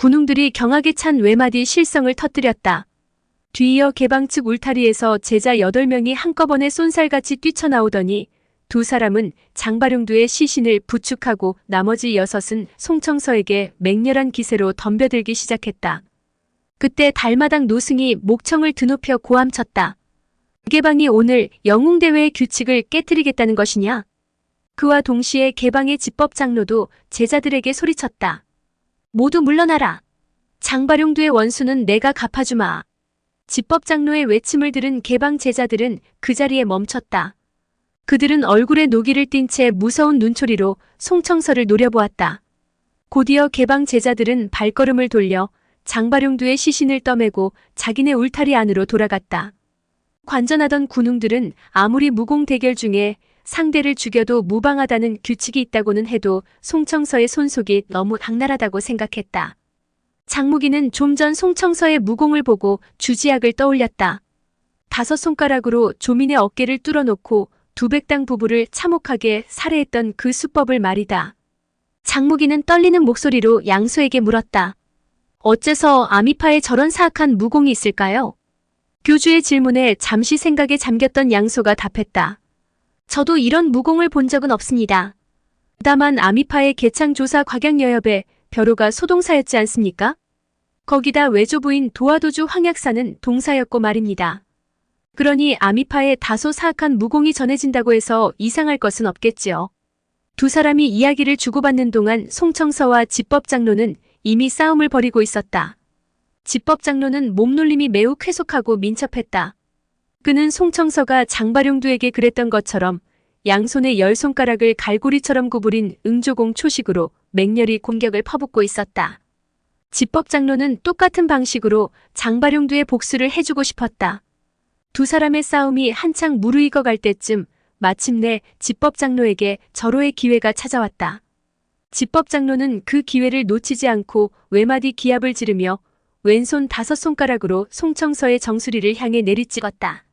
군웅들이 경악에 찬 외마디 실성을 터뜨렸다. 뒤이어 개방 측 울타리에서 제자 8명이 한꺼번에 쏜살같이 뛰쳐나오더니 두 사람은 장바룡두의 시신을 부축하고 나머지 6은 송청서에게 맹렬한 기세로 덤벼들기 시작했다. 그때 달마당 노승이 목청을 드높여 고함쳤다. 개방이 오늘 영웅대회의 규칙을 깨뜨리겠다는 것이냐? 그와 동시에 개방의 집법장로도 제자들에게 소리쳤다. 모두 물러나라. 장바룡두의 원수는 내가 갚아주마. 집법장로의 외침을 들은 개방 제자들은 그 자리에 멈췄다. 그들은 얼굴에 노기를 띤 채 무서운 눈초리로 송청서를 노려보았다. 곧이어 개방 제자들은 발걸음을 돌려 장바룡두의 시신을 떠매고 자기네 울타리 안으로 돌아갔다. 관전하던 군웅들은 아무리 무공 대결 중에 상대를 죽여도 무방하다는 규칙이 있다고는 해도 송청서의 손속이 너무 악랄하다고 생각했다. 장무기는 좀 전 송청서의 무공을 보고 주지약을 떠올렸다. 5손가락으로 조민의 어깨를 뚫어놓고 두백당 부부를 참혹하게 살해했던 그 수법을 말이다. 장무기는 떨리는 목소리로 양소에게 물었다. 어째서 아미파에 저런 사악한 무공이 있을까요? 교주의 질문에 잠시 생각에 잠겼던 양소가 답했다. 저도 이런 무공을 본 적은 없습니다. 다만 아미파의 개창조사 곽양여협에 벼로가 소동사였지 않습니까? 거기다 외조부인 도화도주 황약사는 동사였고 말입니다. 그러니 아미파에 다소 사악한 무공이 전해진다고 해서 이상할 것은 없겠지요. 두 사람이 이야기를 주고받는 동안 송청서와 집법장로는 이미 싸움을 벌이고 있었다. 집법장로는 몸놀림이 매우 쾌속하고 민첩했다. 그는 송청서가 장바룡두에게 그랬던 것처럼 양손의 10손가락을 갈고리처럼 구부린 응조공 초식으로 맹렬히 공격을 퍼붓고 있었다. 집법장로는 똑같은 방식으로 장바룡두의 복수를 해주고 싶었다. 두 사람의 싸움이 한창 무르익어 갈 때쯤 마침내 집법장로에게 절호의 기회가 찾아왔다. 집법장로는 그 기회를 놓치지 않고 외마디 기합을 지르며 왼손 5손가락으로 송청서의 정수리를 향해 내리찍었다.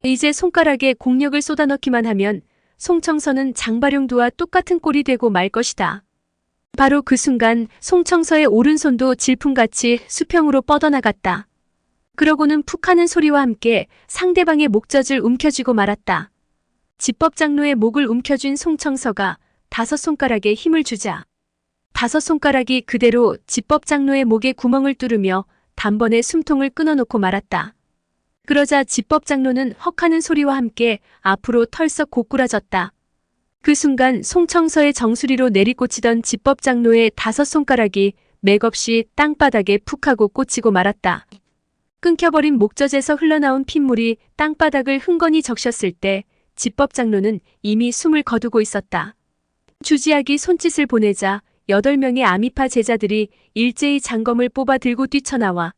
이제 손가락에 공력을 쏟아넣기만 하면 송청서는 장바룡두와 똑같은 꼴이 되고 말 것이다. 바로 그 순간 송청서의 오른손도 질풍같이 수평으로 뻗어나갔다. 그러고는 푹 하는 소리와 함께 상대방의 목젖을 움켜쥐고 말았다. 집법장로의 목을 움켜쥔 송청서가 5손가락에 힘을 주자 5손가락이 그대로 집법장로의 목에 구멍을 뚫으며 단번에 숨통을 끊어놓고 말았다. 그러자 집법장로는 헉하는 소리와 함께 앞으로 털썩 고꾸라졌다. 그 순간 송청서의 정수리로 내리꽂히던 집법장로의 5손가락이 맥없이 땅바닥에 푹 하고 꽂히고 말았다. 끊겨버린 목젖에서 흘러나온 핏물이 땅바닥을 흥건히 적셨을 때 집법장로는 이미 숨을 거두고 있었다. 주지학이 손짓을 보내자 8명의 아미파 제자들이 일제히 장검을 뽑아 들고 뛰쳐나와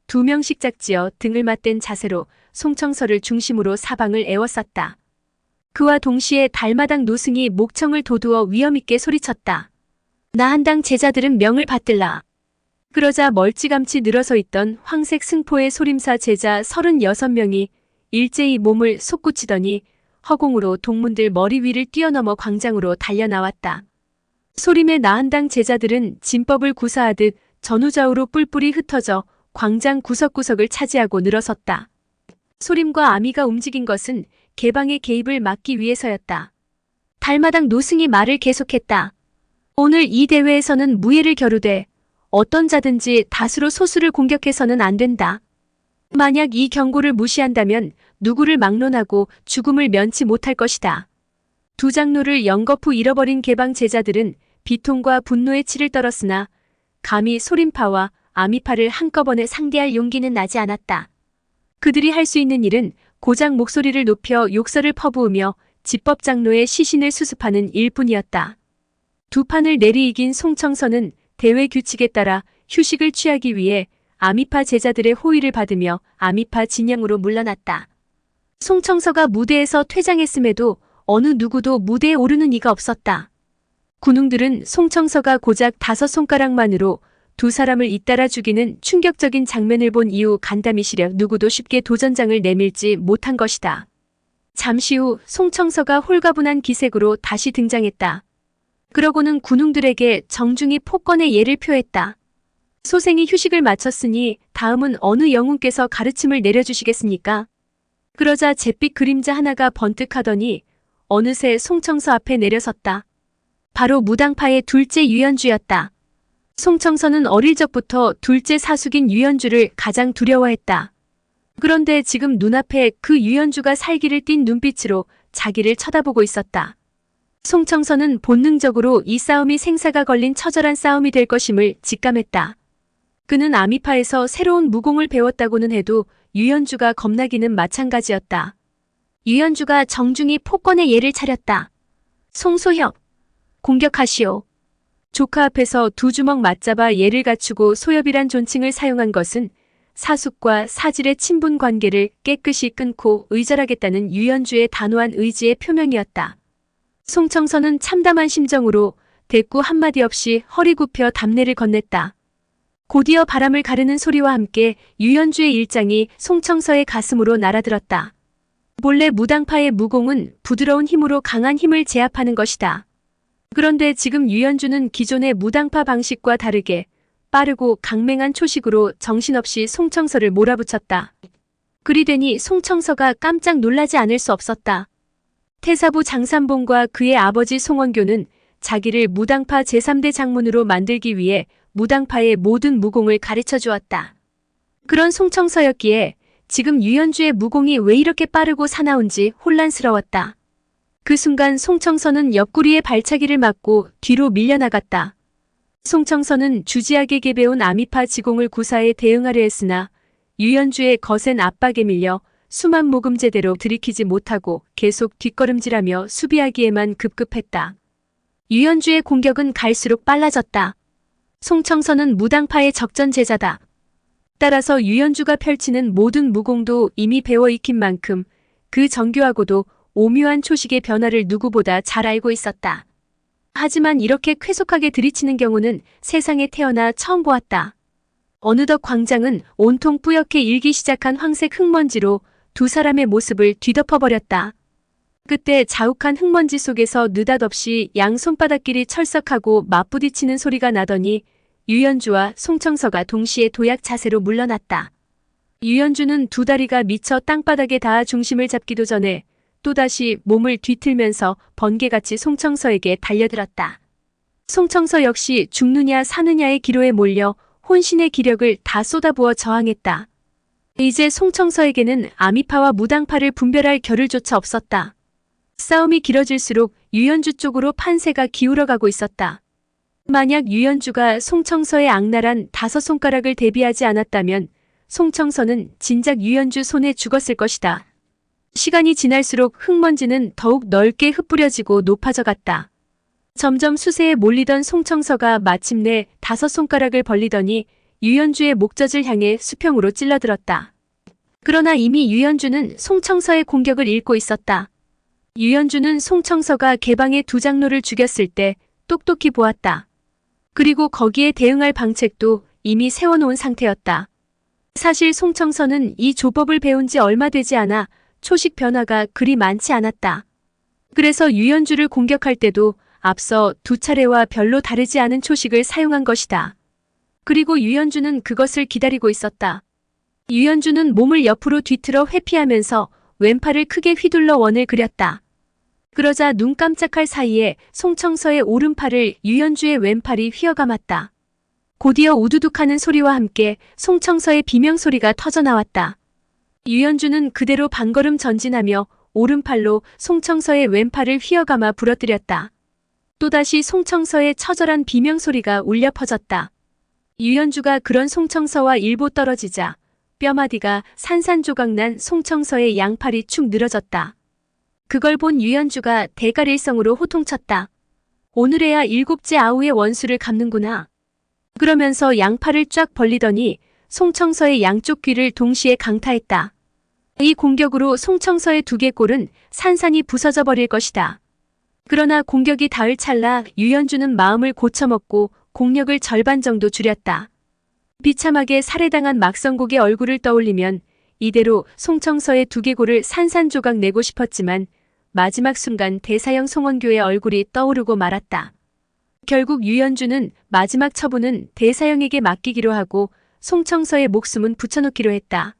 2명씩 짝지어 등을 맞댄 자세로 송청서를 중심으로 사방을 에워쌌다. 그와 동시에 달마당 노승이 목청을 도두어 위엄있게 소리쳤다. 나한당 제자들은 명을 받들라. 그러자 멀찌감치 늘어서 있던 황색 승포의 소림사 제자 36명이 일제히 몸을 솟구치더니 허공으로 동문들 머리 위를 뛰어넘어 광장으로 달려나왔다. 소림의 나한당 제자들은 진법을 구사하듯 전후좌우로 뿔뿔이 흩어져 광장 구석구석을 차지하고 늘어섰다. 소림과 아미가 움직인 것은 개방의 개입을 막기 위해서였다. 달마당 노승이 말을 계속했다. 오늘 이 대회에서는 무예를 겨루되 어떤 자든지 다수로 소수를 공격해서는 안 된다. 만약 이 경고를 무시한다면 누구를 막론하고 죽음을 면치 못할 것이다. 두 장로를 연거푸 잃어버린 개방 제자들은 비통과 분노의 치를 떨었으나 감히 소림파와 아미파를 한꺼번에 상대할 용기는 나지 않았다. 그들이 할 수 있는 일은 고작 목소리를 높여 욕설을 퍼부으며 집법장로의 시신을 수습하는 일뿐이었다. 두 판을 내리이긴 송청서는 대회 규칙에 따라 휴식을 취하기 위해 아미파 제자들의 호의를 받으며 아미파 진영으로 물러났다. 송청서가 무대에서 퇴장했음에도 어느 누구도 무대에 오르는 이가 없었다. 군웅들은 송청서가 고작 5손가락만으로 두 사람을 잇따라 죽이는 충격적인 장면을 본 이후 간담이 시려 누구도 쉽게 도전장을 내밀지 못한 것이다. 잠시 후 송청서가 홀가분한 기색으로 다시 등장했다. 그러고는 군웅들에게 정중히 폭권의 예를 표했다. 소생이 휴식을 마쳤으니 다음은 어느 영웅께서 가르침을 내려주시겠습니까? 그러자 잿빛 그림자 하나가 번뜩하더니 어느새 송청서 앞에 내려섰다. 바로 무당파의 둘째 유연주였다. 송청서는 어릴 적부터 둘째 사숙인 유연주를 가장 두려워했다. 그런데 지금 눈앞에 그 유연주가 살기를 띤 눈빛으로 자기를 쳐다보고 있었다. 송청서는 본능적으로 이 싸움이 생사가 걸린 처절한 싸움이 될 것임을 직감했다. 그는 아미파에서 새로운 무공을 배웠다고는 해도 유연주가 겁나기는 마찬가지였다. 유연주가 정중히 폭권의 예를 차렸다. 송소혁, 공격하시오. 조카 앞에서 두 주먹 맞잡아 예를 갖추고 소엽이란 존칭을 사용한 것은 사숙과 사질의 친분 관계를 깨끗이 끊고 의절하겠다는 유연주의 단호한 의지의 표명이었다. 송청서는 참담한 심정으로 대꾸 한마디 없이 허리 굽혀 담내를 건넸다. 곧이어 바람을 가르는 소리와 함께 유연주의 일장이 송청서의 가슴으로 날아들었다. 본래 무당파의 무공은 부드러운 힘으로 강한 힘을 제압하는 것이다. 그런데 지금 유연주는 기존의 무당파 방식과 다르게 빠르고 강맹한 초식으로 정신없이 송청서를 몰아붙였다. 그리 되니 송청서가 깜짝 놀라지 않을 수 없었다. 태사부 장삼봉과 그의 아버지 송원교는 자기를 무당파 제3대 장문으로 만들기 위해 무당파의 모든 무공을 가르쳐 주었다. 그런 송청서였기에 지금 유연주의 무공이 왜 이렇게 빠르고 사나운지 혼란스러웠다. 그 순간 송청서는 옆구리에 발차기를 맞고 뒤로 밀려나갔다. 송청서는 주지하게 개배운 아미파 지공을 구사해 대응하려 했으나 유연주의 거센 압박에 밀려 수만 모금 제대로 들이키지 못하고 계속 뒷걸음질하며 수비하기에만 급급했다. 유연주의 공격은 갈수록 빨라졌다. 송청서는 무당파의 적전제자다. 따라서 유연주가 펼치는 모든 무공도 이미 배워 익힌 만큼 그 정교하고도 오묘한 초식의 변화를 누구보다 잘 알고 있었다. 하지만 이렇게 쾌속하게 들이치는 경우는 세상에 태어나 처음 보았다. 어느덧 광장은 온통 뿌옇게 일기 시작한 황색 흙먼지로 두 사람의 모습을 뒤덮어버렸다. 그때 자욱한 흙먼지 속에서 느닷없이 양 손바닥끼리 철썩하고 맞부딪히는 소리가 나더니 유연주와 송청서가 동시에 도약 자세로 물러났다. 유연주는 두 다리가 미쳐 땅바닥에 닿아 중심을 잡기도 전에 또다시 몸을 뒤틀면서 번개같이 송청서에게 달려들었다. 송청서 역시 죽느냐 사느냐의 기로에 몰려 혼신의 기력을 다 쏟아부어 저항했다. 이제 송청서에게는 아미파와 무당파를 분별할 겨를조차 없었다. 싸움이 길어질수록 유연주 쪽으로 판세가 기울어가고 있었다. 만약 유연주가 송청서의 악랄한 5손가락을 대비하지 않았다면 송청서는 진작 유연주 손에 죽었을 것이다. 시간이 지날수록 흙먼지는 더욱 넓게 흩뿌려지고 높아져 갔다. 점점 수세에 몰리던 송청서가 마침내 5손가락을 벌리더니 유연주의 목젖을 향해 수평으로 찔러들었다. 그러나 이미 유연주는 송청서의 공격을 읽고 있었다. 유연주는 송청서가 개방의 두 장로를 죽였을 때 똑똑히 보았다. 그리고 거기에 대응할 방책도 이미 세워놓은 상태였다. 사실 송청서는 이 조법을 배운 지 얼마 되지 않아 초식 변화가 그리 많지 않았다. 그래서 유연주를 공격할 때도 앞서 두 차례와 별로 다르지 않은 초식을 사용한 것이다. 그리고 유연주는 그것을 기다리고 있었다. 유연주는 몸을 옆으로 뒤틀어 회피하면서 왼팔을 크게 휘둘러 원을 그렸다. 그러자 눈 깜짝할 사이에 송청서의 오른팔을 유연주의 왼팔이 휘어감았다. 곧이어 우두둑하는 소리와 함께 송청서의 비명소리가 터져나왔다. 유연주는 그대로 반걸음 전진하며 오른팔로 송청서의 왼팔을 휘어감아 부러뜨렸다. 또다시 송청서의 처절한 비명소리가 울려 퍼졌다. 유연주가 그런 송청서와 일보 떨어지자 뼈마디가 산산조각난 송청서의 양팔이 축 늘어졌다. 그걸 본 유연주가 대가릴성으로 호통쳤다. 오늘에야 7째 아우의 원수를 갚는구나. 그러면서 양팔을 쫙 벌리더니 송청서의 양쪽 귀를 동시에 강타했다. 이 공격으로 송청서의 두개골은 산산이 부서져 버릴 것이다. 그러나 공격이 닿을 찰나 유연주는 마음을 고쳐먹고 공력을 절반 정도 줄였다. 비참하게 살해당한 막성국의 얼굴을 떠올리면 이대로 송청서의 두개골을 산산조각 내고 싶었지만 마지막 순간 대사형 송원교의 얼굴이 떠오르고 말았다. 결국 유연주는 마지막 처분은 대사형에게 맡기기로 하고 송청서의 목숨은 붙여놓기로 했다.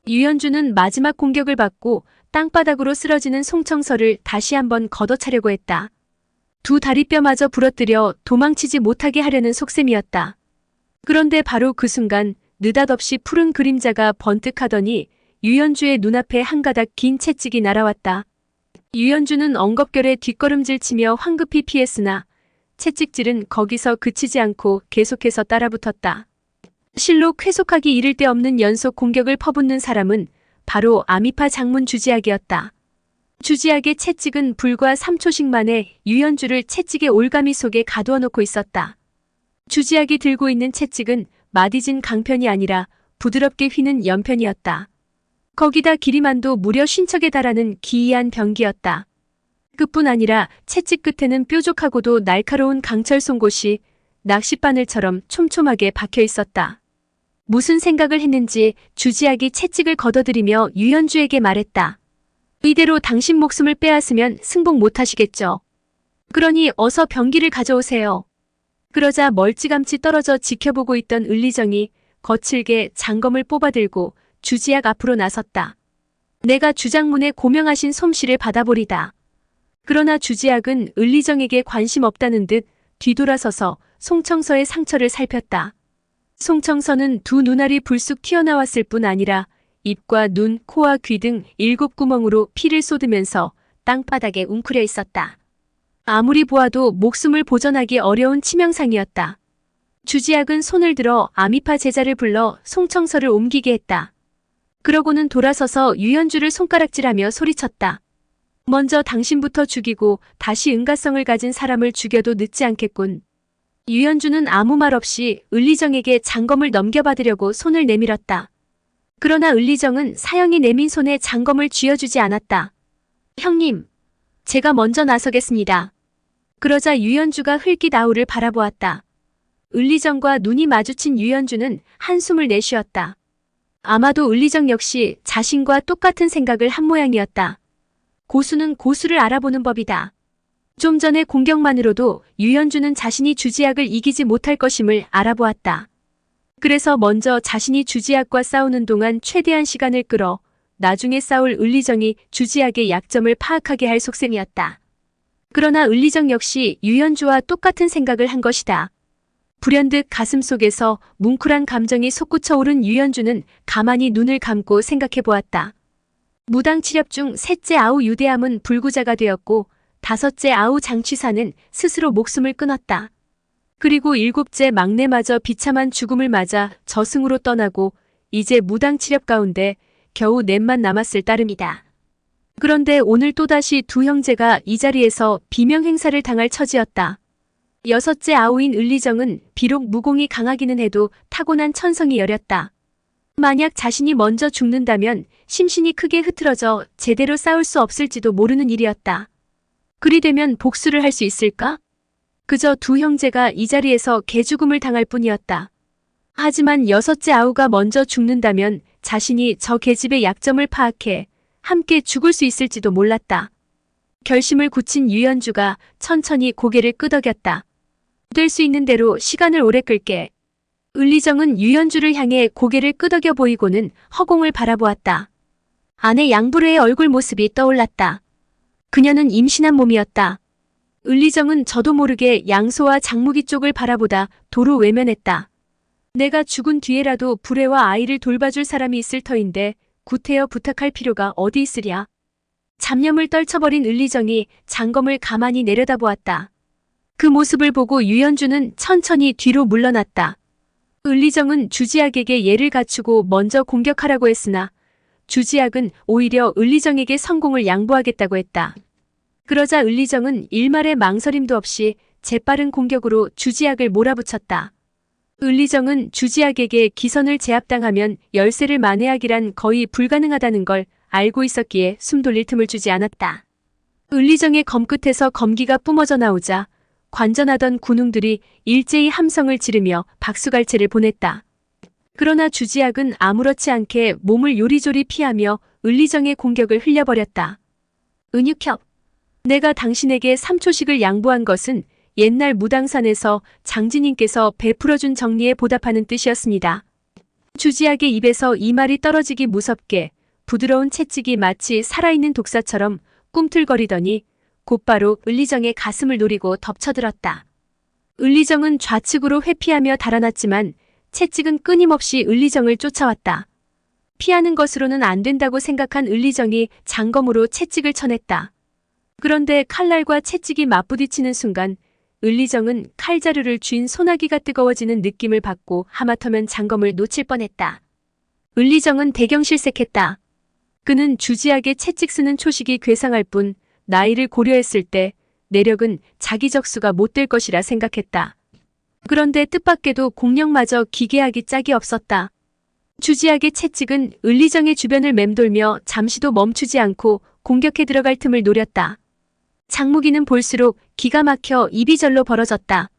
유연주는 마지막 공격을 받고 땅바닥으로 쓰러지는 송청서를 다시 한번 걷어차려고 했다. 두 다리뼈마저 부러뜨려 도망치지 못하게 하려는 속셈이었다. 그런데 바로 그 순간 느닷없이 푸른 그림자가 번뜩하더니 유연주의 눈앞에 한 가닥 긴 채찍이 날아왔다. 유연주는 엉겁결에 뒷걸음질치며 황급히 피했으나 채찍질은 거기서 그치지 않고 계속해서 따라붙었다. 실로 쾌속하기 이를 데 없는 연속 공격을 퍼붓는 사람은 바로 아미파 장문 주지학이었다. 주지학의 채찍은 불과 3초씩 만에 유연주를 채찍의 올가미 속에 가두어 놓고 있었다. 주지학이 들고 있는 채찍은 마디진 강편이 아니라 부드럽게 휘는 연편이었다. 거기다 길이만도 무려 50척에 달하는 기이한 병기였다. 그뿐 아니라 채찍 끝에는 뾰족하고도 날카로운 강철 송곳이 낚싯바늘처럼 촘촘하게 박혀 있었다. 무슨 생각을 했는지 주지학이 채찍을 걷어들이며 유연주에게 말했다. 이대로 당신 목숨을 빼앗으면 승복 못하시겠죠. 그러니 어서 병기를 가져오세요. 그러자 멀찌감치 떨어져 지켜보고 있던 을리정이 거칠게 장검을 뽑아들고 주지학 앞으로 나섰다. 내가 주장문의 고명하신 솜씨를 받아보리다. 그러나 주지학은 을리정에게 관심 없다는 듯 뒤돌아서서 송청서의 상처를 살폈다. 송청서는 두 눈알이 불쑥 튀어나왔을 뿐 아니라 입과 눈, 코와 귀 등 7구멍으로 피를 쏟으면서 땅바닥에 웅크려 있었다. 아무리 보아도 목숨을 보전하기 어려운 치명상이었다. 주지학은 손을 들어 아미파 제자를 불러 송청서를 옮기게 했다. 그러고는 돌아서서 유연주를 손가락질하며 소리쳤다. 먼저 당신부터 죽이고 다시 응가성을 가진 사람을 죽여도 늦지 않겠군. 유연주는 아무 말 없이 을리정에게 장검을 넘겨받으려고 손을 내밀었다. 그러나 을리정은 사형이 내민 손에 장검을 쥐어주지 않았다. 형님, 제가 먼저 나서겠습니다. 그러자 유연주가 흘낏 아우를 바라보았다. 을리정과 눈이 마주친 유연주는 한숨을 내쉬었다. 아마도 을리정 역시 자신과 똑같은 생각을 한 모양이었다. 고수는 고수를 알아보는 법이다. 좀 전의 공격만으로도 유연주는 자신이 주지학을 이기지 못할 것임을 알아보았다. 그래서 먼저 자신이 주지학과 싸우는 동안 최대한 시간을 끌어 나중에 싸울 을리정이 주지학의 약점을 파악하게 할 속셈이었다. 그러나 을리정 역시 유연주와 똑같은 생각을 한 것이다. 불현듯 가슴속에서 뭉클한 감정이 솟구쳐 오른 유연주는 가만히 눈을 감고 생각해 보았다. 무당 치렵 중 셋째 아우 유대함은 불구자가 되었고 다섯째 아우 장취사는 스스로 목숨을 끊었다. 그리고 일곱째 막내마저 비참한 죽음을 맞아 저승으로 떠나고 이제 무당 치렵 가운데 겨우 넷만 남았을 따름이다. 그런데 오늘 또다시 두 형제가 이 자리에서 비명 행사를 당할 처지였다. 여섯째 아우인 을리정은 비록 무공이 강하기는 해도 타고난 천성이 여렸다. 만약 자신이 먼저 죽는다면 심신이 크게 흐트러져 제대로 싸울 수 없을지도 모르는 일이었다. 그리 되면 복수를 할 수 있을까? 그저 두 형제가 이 자리에서 개죽음을 당할 뿐이었다. 하지만 여섯째 아우가 먼저 죽는다면 자신이 저 계집의 약점을 파악해 함께 죽을 수 있을지도 몰랐다. 결심을 굳힌 유연주가 천천히 고개를 끄덕였다. 될 수 있는 대로 시간을 오래 끌게. 을리정은 유연주를 향해 고개를 끄덕여 보이고는 허공을 바라보았다. 아내 양부르의 얼굴 모습이 떠올랐다. 그녀는 임신한 몸이었다. 을리정은 저도 모르게 양소와 장무기 쪽을 바라보다 도로 외면했다. 내가 죽은 뒤에라도 불애와 아이를 돌봐줄 사람이 있을 터인데 구태여 부탁할 필요가 어디 있으랴. 잡념을 떨쳐버린 을리정이 장검을 가만히 내려다보았다. 그 모습을 보고 유연주는 천천히 뒤로 물러났다. 을리정은 주지학에게 예를 갖추고 먼저 공격하라고 했으나 주지학은 오히려 을리정에게 성공을 양보하겠다고 했다. 그러자 을리정은 일말의 망설임도 없이 재빠른 공격으로 주지학을 몰아붙였다. 을리정은 주지학에게 기선을 제압당하면 열세를 만회하기란 거의 불가능하다는 걸 알고 있었기에 숨 돌릴 틈을 주지 않았다. 을리정의 검끝에서 검기가 뿜어져 나오자 관전하던 군웅들이 일제히 함성을 지르며 박수갈채를 보냈다. 그러나 주지학은 아무렇지 않게 몸을 요리조리 피하며 을리정의 공격을 흘려버렸다. 은육협, 내가 당신에게 3초씩을 양보한 것은 옛날 무당산에서 장지님께서 베풀어준 정리에 보답하는 뜻이었습니다. 주지학의 입에서 이 말이 떨어지기 무섭게 부드러운 채찍이 마치 살아있는 독사처럼 꿈틀거리더니 곧바로 을리정의 가슴을 노리고 덮쳐들었다. 을리정은 좌측으로 회피하며 달아났지만 채찍은 끊임없이 을리정을 쫓아왔다. 피하는 것으로는 안 된다고 생각한 을리정이 장검으로 채찍을 쳐냈다. 그런데 칼날과 채찍이 맞부딪히는 순간 을리정은 칼자루를 쥔 소나기가 뜨거워지는 느낌을 받고 하마터면 장검을 놓칠 뻔했다. 을리정은 대경실색했다. 그는 주지학의 채찍 쓰는 초식이 괴상할 뿐 나이를 고려했을 때 내력은 자기 적수가 못 될 것이라 생각했다. 그런데 뜻밖에도 공력마저 기괴하기 짝이 없었다. 주지학의 채찍은 을리정의 주변을 맴돌며 잠시도 멈추지 않고 공격해 들어갈 틈을 노렸다. 장무기는 볼수록 기가 막혀 입이 절로 벌어졌다.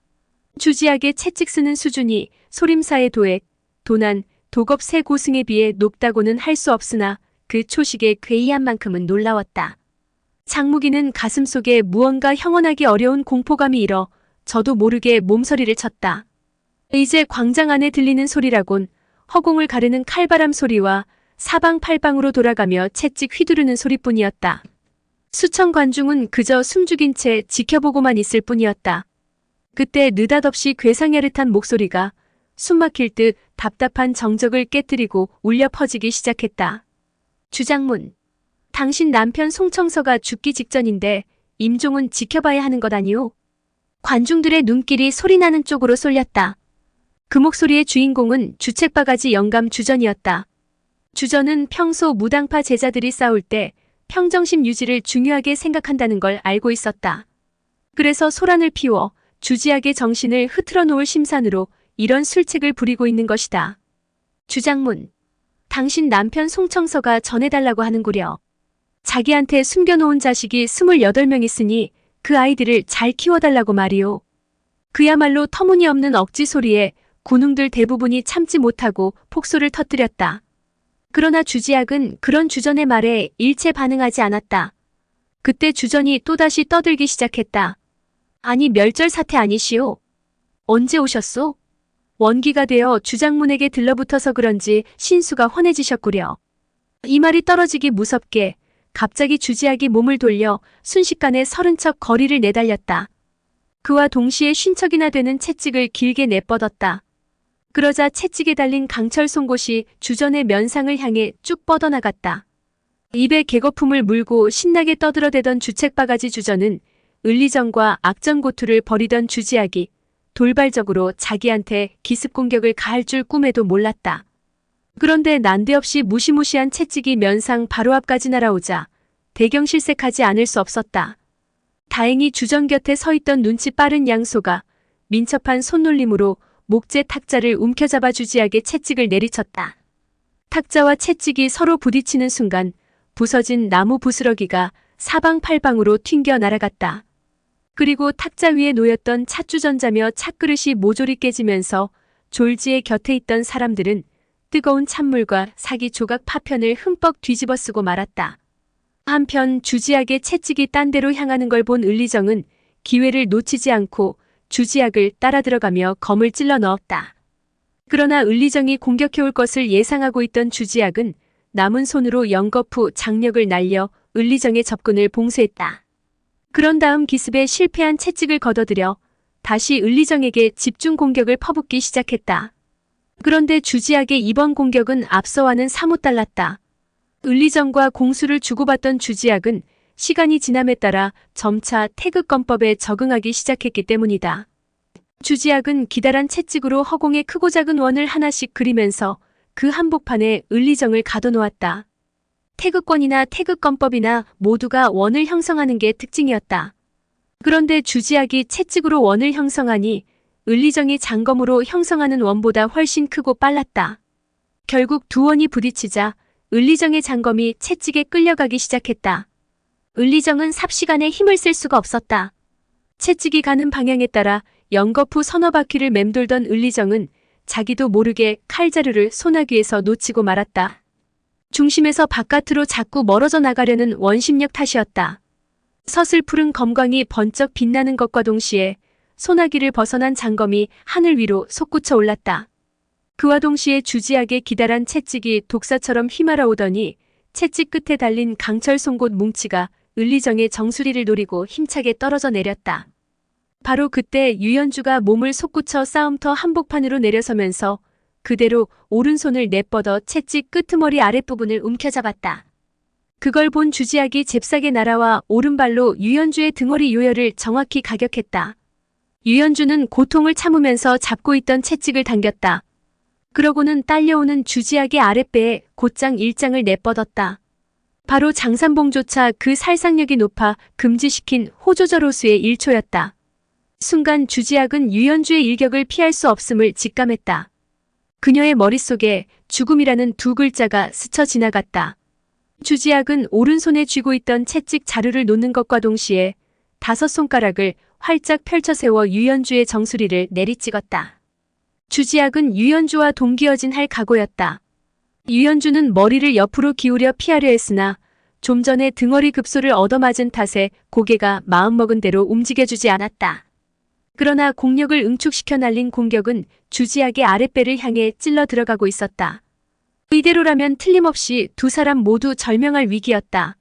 주지학의 채찍 쓰는 수준이 소림사의 도액, 도난, 도겁 세 고승에 비해 높다고는 할 수 없으나 그 초식의 괴이한 만큼은 놀라웠다. 장무기는 가슴속에 무언가 형언하기 어려운 공포감이 일어 저도 모르게 몸서리를 쳤다. 이제 광장 안에 들리는 소리라곤 허공을 가르는 칼바람 소리와 사방팔방으로 돌아가며 채찍 휘두르는 소리뿐이었다. 수천 관중은 그저 숨죽인 채 지켜보고만 있을 뿐이었다. 그때 느닷없이 괴상야릇한 목소리가 숨막힐 듯 답답한 정적을 깨뜨리고 울려 퍼지기 시작했다. 주장문, 당신 남편 송청서가 죽기 직전인데 임종은 지켜봐야 하는 것 아니오? 관중들의 눈길이 소리나는 쪽으로 쏠렸다. 그 목소리의 주인공은 주책바가지 영감 주전이었다. 주전은 평소 무당파 제자들이 싸울 때 평정심 유지를 중요하게 생각한다는 걸 알고 있었다. 그래서 소란을 피워 주지학의 정신을 흐트러 놓을 심산으로 이런 술책을 부리고 있는 것이다. 주장문, 당신 남편 송청서가 전해달라고 하는구려. 자기한테 숨겨놓은 자식이 28명 있으니 그 아이들을 잘 키워달라고 말이오. 그야말로 터무니없는 억지 소리에 군웅들 대부분이 참지 못하고 폭소를 터뜨렸다. 그러나 주지학은 그런 주전의 말에 일체 반응하지 않았다. 그때 주전이 또다시 떠들기 시작했다. 아니 멸절 사태 아니시오? 언제 오셨소? 원기가 되어 주장문에게 들러붙어서 그런지 신수가 환해지셨구려. 이 말이 떨어지기 무섭게 갑자기 주지학이 몸을 돌려 순식간에 서른 척 거리를 내달렸다. 그와 동시에 50척이나 되는 채찍을 길게 내뻗었다. 그러자 채찍에 달린 강철 송곳이 주전의 면상을 향해 쭉 뻗어나갔다. 입에 개거품을 물고 신나게 떠들어대던 주책바가지 주전은 을리정과 악전고투를 벌이던 주지학이 돌발적으로 자기한테 기습 공격을 가할 줄 꿈에도 몰랐다. 그런데 난데없이 무시무시한 채찍이 면상 바로 앞까지 날아오자 대경실색하지 않을 수 없었다. 다행히 주전 곁에 서 있던 눈치 빠른 양소가 민첩한 손놀림으로 목재 탁자를 움켜잡아 주지학의 채찍을 내리쳤다. 탁자와 채찍이 서로 부딪히는 순간 부서진 나무 부스러기가 사방팔방으로 튕겨 날아갔다. 그리고 탁자 위에 놓였던 찻주전자며 찻그릇이 모조리 깨지면서 졸지의 곁에 있던 사람들은 뜨거운 찬물과 사기 조각 파편을 흠뻑 뒤집어 쓰고 말았다. 한편 주지학의 채찍이 딴 데로 향하는 걸 본 을리정은 기회를 놓치지 않고 주지학을 따라 들어가며 검을 찔러 넣었다. 그러나 을리정이 공격해올 것을 예상하고 있던 주지학은 남은 손으로 영거푸 장력을 날려 을리정의 접근을 봉쇄했다. 그런 다음 기습에 실패한 채찍을 걷어들여 다시 을리정에게 집중 공격을 퍼붓기 시작했다. 그런데 주지학의 이번 공격은 앞서와는 사뭇 달랐다. 을리정과 공수를 주고받던 주지학은 시간이 지남에 따라 점차 태극권법에 적응하기 시작했기 때문이다. 주지학은 기다란 채찍으로 허공에 크고 작은 원을 하나씩 그리면서 그 한복판에 을리정을 가둬놓았다. 태극권이나 태극권법이나 모두가 원을 형성하는 게 특징이었다. 그런데 주지학이 채찍으로 원을 형성하니 을리정이 장검으로 형성하는 원보다 훨씬 크고 빨랐다. 결국 두 원이 부딪히자 을리정의 장검이 채찍에 끌려가기 시작했다. 을리정은 삽시간에 힘을 쓸 수가 없었다. 채찍이 가는 방향에 따라 영거푸 서너 바퀴를 맴돌던 을리정은 자기도 모르게 칼자루를 소나귀에서 놓치고 말았다. 중심에서 바깥으로 자꾸 멀어져 나가려는 원심력 탓이었다. 서슬 푸른 검광이 번쩍 빛나는 것과 동시에 소나기를 벗어난 장검이 하늘 위로 솟구쳐 올랐다. 그와 동시에 주지하게 기다란 채찍이 독사처럼 휘말아오더니 채찍 끝에 달린 강철 송곳 뭉치가 을리정의 정수리를 노리고 힘차게 떨어져 내렸다. 바로 그때 유연주가 몸을 솟구쳐 싸움터 한복판으로 내려서면서 그대로 오른손을 내뻗어 채찍 끄트머리 아랫부분을 움켜잡았다. 그걸 본 주지학이 잽싸게 날아와 오른발로 유연주의 등허리 요혈을 정확히 가격했다. 유연주는 고통을 참으면서 잡고 있던 채찍을 당겼다. 그러고는 딸려오는 주지학의 아랫배에 곧장 일장을 내뻗었다. 바로 장산봉조차 그 살상력이 높아 금지시킨 호조절호수의 1초였다. 순간 주지학은 유연주의 일격을 피할 수 없음을 직감했다. 그녀의 머릿속에 죽음이라는 두 글자가 스쳐 지나갔다. 주지학은 오른손에 쥐고 있던 채찍 자루를 놓는 것과 동시에 5손가락을 활짝 펼쳐 세워 유연주의 정수리를 내리찍었다. 주지학은 유연주와 동기어진 할 각오였다. 유연주는 머리를 옆으로 기울여 피하려 했으나 좀 전에 등허리 급소를 얻어맞은 탓에 고개가 마음먹은 대로 움직여주지 않았다. 그러나 공력을 응축시켜 날린 공격은 주지학의 아랫배를 향해 찔러 들어가고 있었다. 이대로라면 틀림없이 두 사람 모두 절명할 위기였다.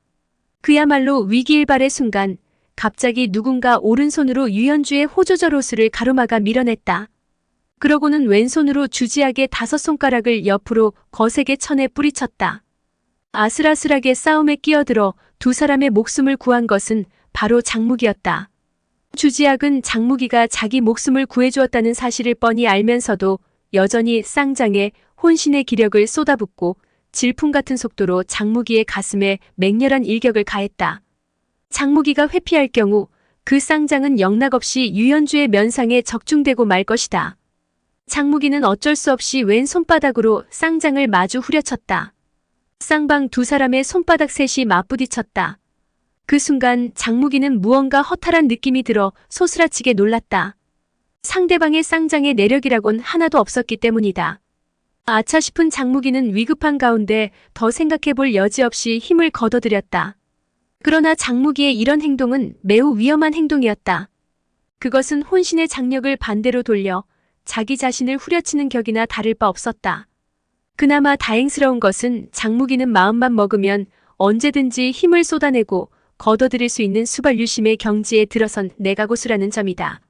그야말로 위기일발의 순간 갑자기 누군가 오른손으로 유연주의 호조절호수를 가로막아 밀어냈다. 그러고는 왼손으로 주지학의 5손가락을 옆으로 거세게 쳐내 뿌리쳤다. 아슬아슬하게 싸움에 끼어들어 두 사람의 목숨을 구한 것은 바로 장무기였다. 주지학은 장무기가 자기 목숨을 구해주었다는 사실을 뻔히 알면서도 여전히 쌍장에 혼신의 기력을 쏟아붓고 질풍 같은 속도로 장무기의 가슴에 맹렬한 일격을 가했다. 장무기가 회피할 경우 그 쌍장은 영락없이 유연주의 면상에 적중되고 말 것이다. 장무기는 어쩔 수 없이 왼 손바닥으로 쌍장을 마주 후려쳤다. 쌍방 두 사람의 손바닥 셋이 맞부딪혔다. 그 순간 장무기는 무언가 허탈한 느낌이 들어 소스라치게 놀랐다. 상대방의 쌍장의 내력이라곤 하나도 없었기 때문이다. 아차 싶은 장무기는 위급한 가운데 더 생각해볼 여지 없이 힘을 거둬들였다. 그러나 장무기의 이런 행동은 매우 위험한 행동이었다. 그것은 혼신의 장력을 반대로 돌려 자기 자신을 후려치는 격이나 다를 바 없었다. 그나마 다행스러운 것은 장무기는 마음만 먹으면 언제든지 힘을 쏟아내고 거둬들일 수 있는 수발유심의 경지에 들어선 내가고수라는 점이다.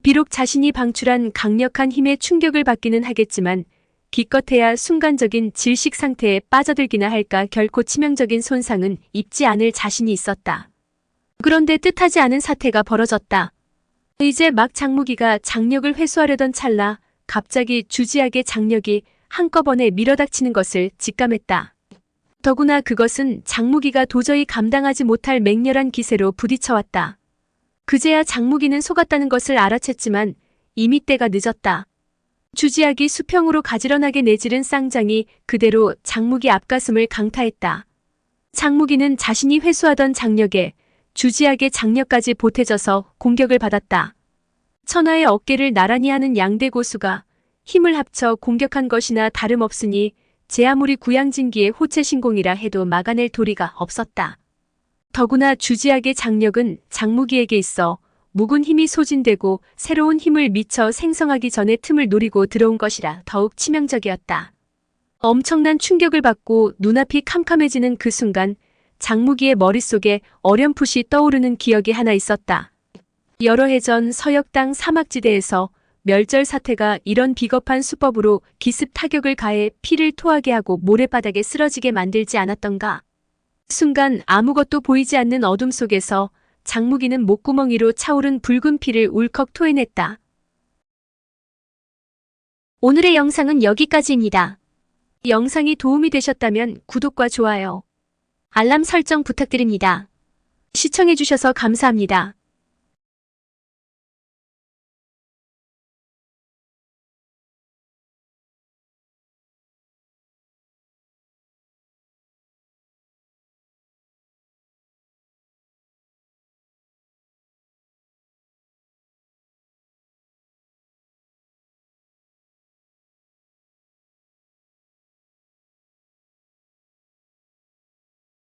비록 자신이 방출한 강력한 힘에 충격을 받기는 하겠지만 기껏해야 순간적인 질식 상태에 빠져들기나 할까 결코 치명적인 손상은 입지 않을 자신이 있었다. 그런데 뜻하지 않은 사태가 벌어졌다. 이제 막 장무기가 장력을 회수하려던 찰나 갑자기 주지학의 장력이 한꺼번에 밀어닥치는 것을 직감했다. 더구나 그것은 장무기가 도저히 감당하지 못할 맹렬한 기세로 부딪혀왔다. 그제야 장무기는 속았다는 것을 알아챘지만 이미 때가 늦었다. 주지학이 수평으로 가지런하게 내지른 쌍장이 그대로 장무기 앞가슴을 강타했다. 장무기는 자신이 회수하던 장력에 주지학의 장력까지 보태져서 공격을 받았다. 천하의 어깨를 나란히 하는 양대 고수가 힘을 합쳐 공격한 것이나 다름없으니 제 아무리 구양진기의 호체신공이라 해도 막아낼 도리가 없었다. 더구나 주지학의 장력은 장무기에게 있어 묵은 힘이 소진되고 새로운 힘을 미처 생성하기 전에 틈을 노리고 들어온 것이라 더욱 치명적이었다. 엄청난 충격을 받고 눈앞이 캄캄해지는 그 순간 장무기의 머릿속에 어렴풋이 떠오르는 기억이 하나 있었다. 여러 해 전 서역당 사막지대에서 멸절 사태가 이런 비겁한 수법으로 기습 타격을 가해 피를 토하게 하고 모래바닥에 쓰러지게 만들지 않았던가. 순간 아무것도 보이지 않는 어둠 속에서 장무기는 목구멍이로 차오른 붉은 피를 울컥 토해냈다. 오늘의 영상은 여기까지입니다. 영상이 도움이 되셨다면 구독과 좋아요, 알람 설정 부탁드립니다. 시청해주셔서 감사합니다.